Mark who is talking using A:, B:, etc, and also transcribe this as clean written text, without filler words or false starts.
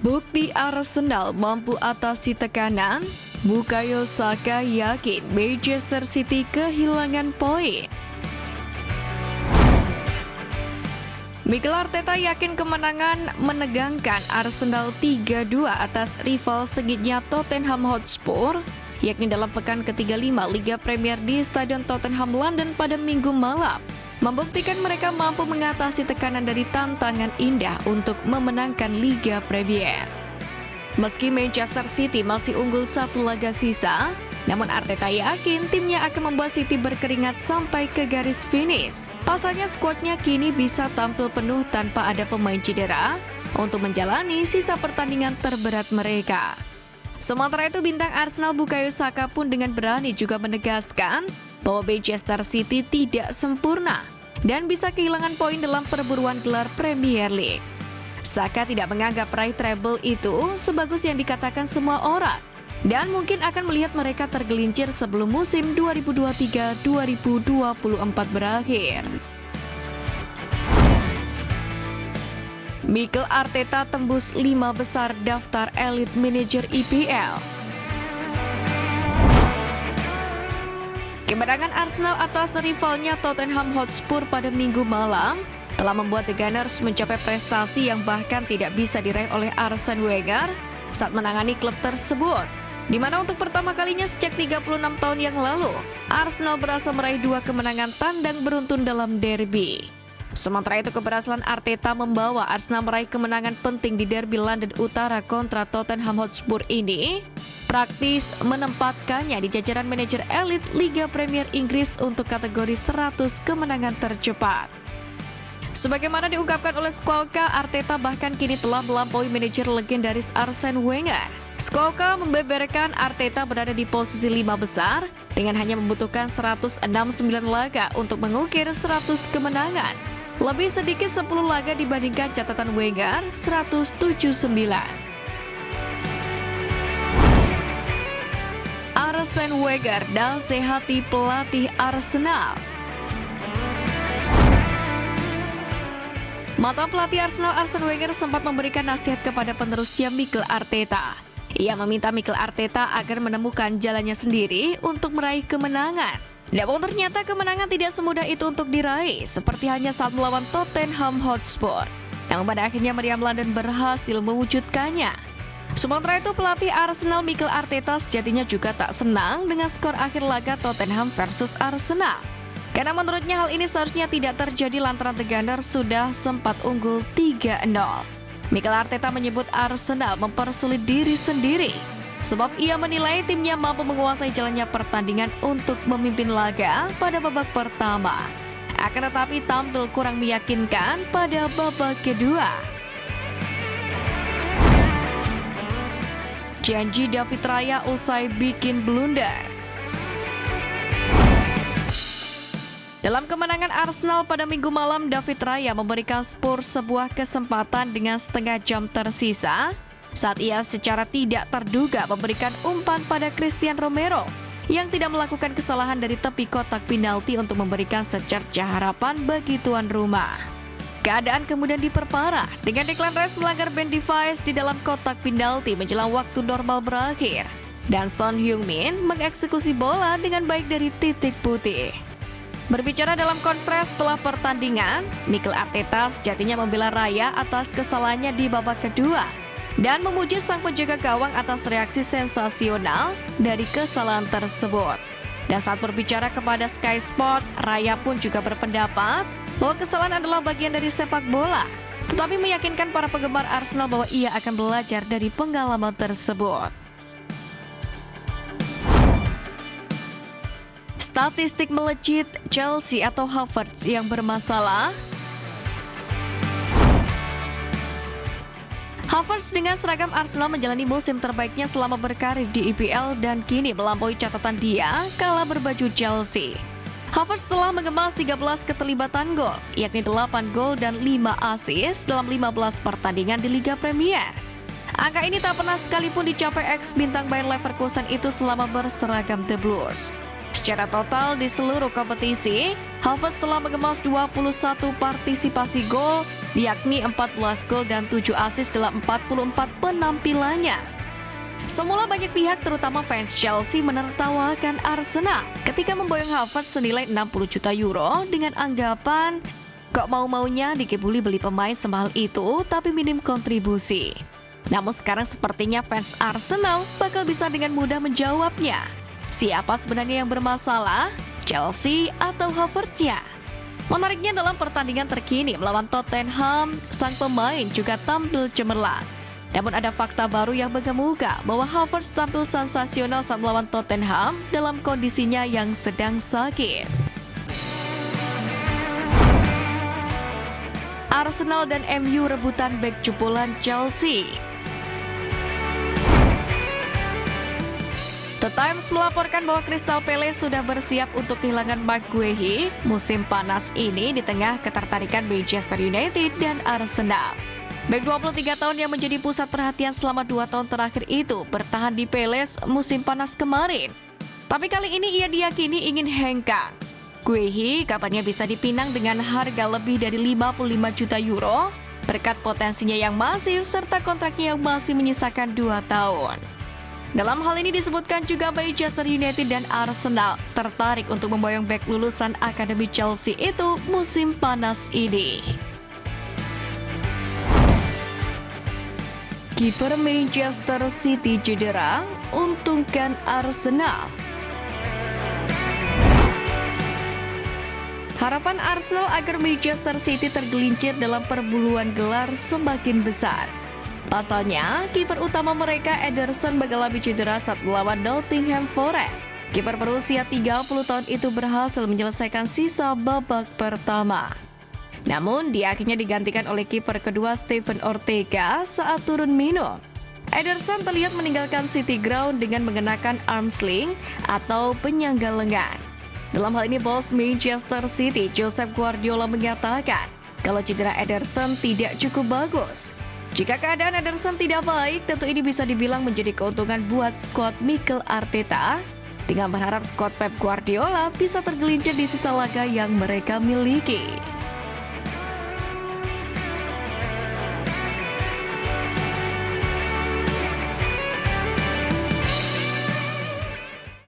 A: Bukti Arsenal mampu atasi tekanan, Bukayo Saka yakin Manchester City kehilangan poin. Mikel Arteta yakin kemenangan menegangkan Arsenal 3-2 atas rival sengitnya Tottenham Hotspur, yakni dalam pekan ke-35 Liga Premier di Stadion Tottenham London pada Minggu malam, membuktikan mereka mampu mengatasi tekanan dari tantangan indah untuk memenangkan Liga Premier. Meski Manchester City masih unggul satu laga sisa, namun Arteta yakin timnya akan membuat City berkeringat sampai ke garis finish. Pasalnya skuadnya kini bisa tampil penuh tanpa ada pemain cedera untuk menjalani sisa pertandingan terberat mereka. Sementara itu bintang Arsenal Bukayo Saka pun dengan berani juga menegaskan bahwa Manchester City tidak sempurna dan bisa kehilangan poin dalam perburuan gelar Premier League. Saka tidak menganggap raih treble itu sebagus yang dikatakan semua orang dan mungkin akan melihat mereka tergelincir sebelum musim 2023-2024 berakhir. Mikel Arteta tembus 5 besar daftar elit manajer IPL. Kemenangan Arsenal atas rivalnya Tottenham Hotspur pada Minggu malam telah membuat The Gunners mencapai prestasi yang bahkan tidak bisa diraih oleh Arsene Wenger saat menangani klub tersebut, di mana untuk pertama kalinya sejak 36 tahun yang lalu, Arsenal berhasil meraih 2 kemenangan tandang beruntun dalam derby. Sementara itu keberhasilan Arteta membawa Arsenal meraih kemenangan penting di derby London Utara kontra Tottenham Hotspur ini praktis menempatkannya di jajaran manajer elit Liga Premier Inggris untuk kategori 100 kemenangan tercepat. Sebagaimana diungkapkan oleh Squawka, Arteta bahkan kini telah melampaui manajer legendaris Arsene Wenger. Squawka membeberkan Arteta berada di posisi 5 besar dengan hanya membutuhkan 169 laga untuk mengukir 100 kemenangan. Lebih sedikit 10 laga dibandingkan catatan Wenger 179. Arsene Wenger nasihati pelatih Arsenal. Mantan pelatih Arsenal Arsene Wenger sempat memberikan nasihat kepada penerusnya Mikel Arteta. Ia meminta Mikel Arteta agar menemukan jalannya sendiri untuk meraih kemenangan. Namun ternyata kemenangan tidak semudah itu untuk diraih, seperti hanya saat melawan Tottenham Hotspur. Namun pada akhirnya meriam London berhasil mewujudkannya. Sementara itu pelatih Arsenal Mikel Arteta sejatinya juga tak senang dengan skor akhir laga Tottenham versus Arsenal. Karena menurutnya hal ini seharusnya tidak terjadi lantaran The Gunners sudah sempat unggul 3-0. Mikel Arteta menyebut Arsenal mempersulit diri sendiri, sebab ia menilai timnya mampu menguasai jalannya pertandingan untuk memimpin laga pada babak pertama. Akan tetapi tampil kurang meyakinkan pada babak kedua. Janji David Raya usai bikin blunder. Dalam kemenangan Arsenal pada Minggu malam, David Raya memberikan Spurs sebuah kesempatan dengan setengah jam tersisa saat ia secara tidak terduga memberikan umpan pada Christian Romero yang tidak melakukan kesalahan dari tepi kotak penalti untuk memberikan secercah harapan bagi tuan rumah. Keadaan kemudian diperparah dengan Declan Rice melanggar band device di dalam kotak penalti menjelang waktu normal berakhir dan Son Heung-min mengeksekusi bola dengan baik dari titik putih. Berbicara dalam konferensi setelah pertandingan, Mikel Arteta sejatinya membela Raya atas kesalahannya di babak kedua dan memuji sang penjaga gawang atas reaksi sensasional dari kesalahan tersebut. Dan saat berbicara kepada Sky Sport, Raya pun juga berpendapat bahwa kesalahan adalah bagian dari sepak bola, tetapi meyakinkan para penggemar Arsenal bahwa ia akan belajar dari pengalaman tersebut. Statistik melejit Chelsea atau Havertz yang bermasalah. Havertz dengan seragam Arsenal menjalani musim terbaiknya selama berkarir di IPL dan kini melampaui catatan dia kala berbaju Chelsea. Havertz telah mengemas 13 keterlibatan gol, yakni 8 gol dan 5 assist dalam 15 pertandingan di Liga Premier. Angka ini tak pernah sekalipun dicapai ex-bintang Bayer Leverkusen itu selama berseragam The Blues. Secara total di seluruh kompetisi, Havertz telah mengemas 21 partisipasi gol, yakni 14 gol dan 7 assist dalam 44 penampilannya. Semula banyak pihak terutama fans Chelsea menertawakan Arsenal ketika memboyong Havertz senilai 60 juta euro dengan anggapan kok mau-maunya dikebuli beli pemain semahal itu tapi minim kontribusi. Namun sekarang sepertinya fans Arsenal bakal bisa dengan mudah menjawabnya. Siapa sebenarnya yang bermasalah? Chelsea atau Havertz-nya? Menariknya dalam pertandingan terkini melawan Tottenham, sang pemain juga tampil cemerlang. Namun ada fakta baru yang mengemuka bahwa Havertz tampil sensasional saat melawan Tottenham dalam kondisinya yang sedang sakit. Arsenal dan MU rebutan bek jebolan Chelsea. The Times melaporkan bahwa Crystal Palace sudah bersiap untuk kehilangan Marc Guehi musim panas ini di tengah ketertarikan Manchester United dan Arsenal. Bek 23 tahun yang menjadi pusat perhatian selama 2 tahun terakhir itu bertahan di Palace musim panas kemarin. Tapi kali ini ia diyakini ingin hengkang. Guehi kabarnya bisa dipinang dengan harga lebih dari 55 juta euro berkat potensinya yang masif serta kontraknya yang masih menyisakan 2 tahun. Dalam hal ini disebutkan juga Manchester United dan Arsenal tertarik untuk memboyong bek lulusan Akademi Chelsea itu musim panas ini. Kiper Manchester City cedera, untungkan Arsenal. Harapan Arsenal agar Manchester City tergelincir dalam perbuluhan gelar semakin besar. Pasalnya, kiper utama mereka Ederson mengalami cedera saat melawan Nottingham Forest. Kiper berusia 30 tahun itu berhasil menyelesaikan sisa babak pertama. Namun, dia akhirnya digantikan oleh kiper kedua Steven Ortega saat turun minum. Ederson terlihat meninggalkan City Ground dengan mengenakan arm sling atau penyangga lengan. Dalam hal ini, bos Manchester City, Josep Guardiola mengatakan kalau cedera Ederson tidak cukup bagus. Jika keadaan Ederson tidak baik, tentu ini bisa dibilang menjadi keuntungan buat skuad Mikel Arteta dengan berharap skuad Pep Guardiola bisa tergelincir di sisa laga yang mereka miliki.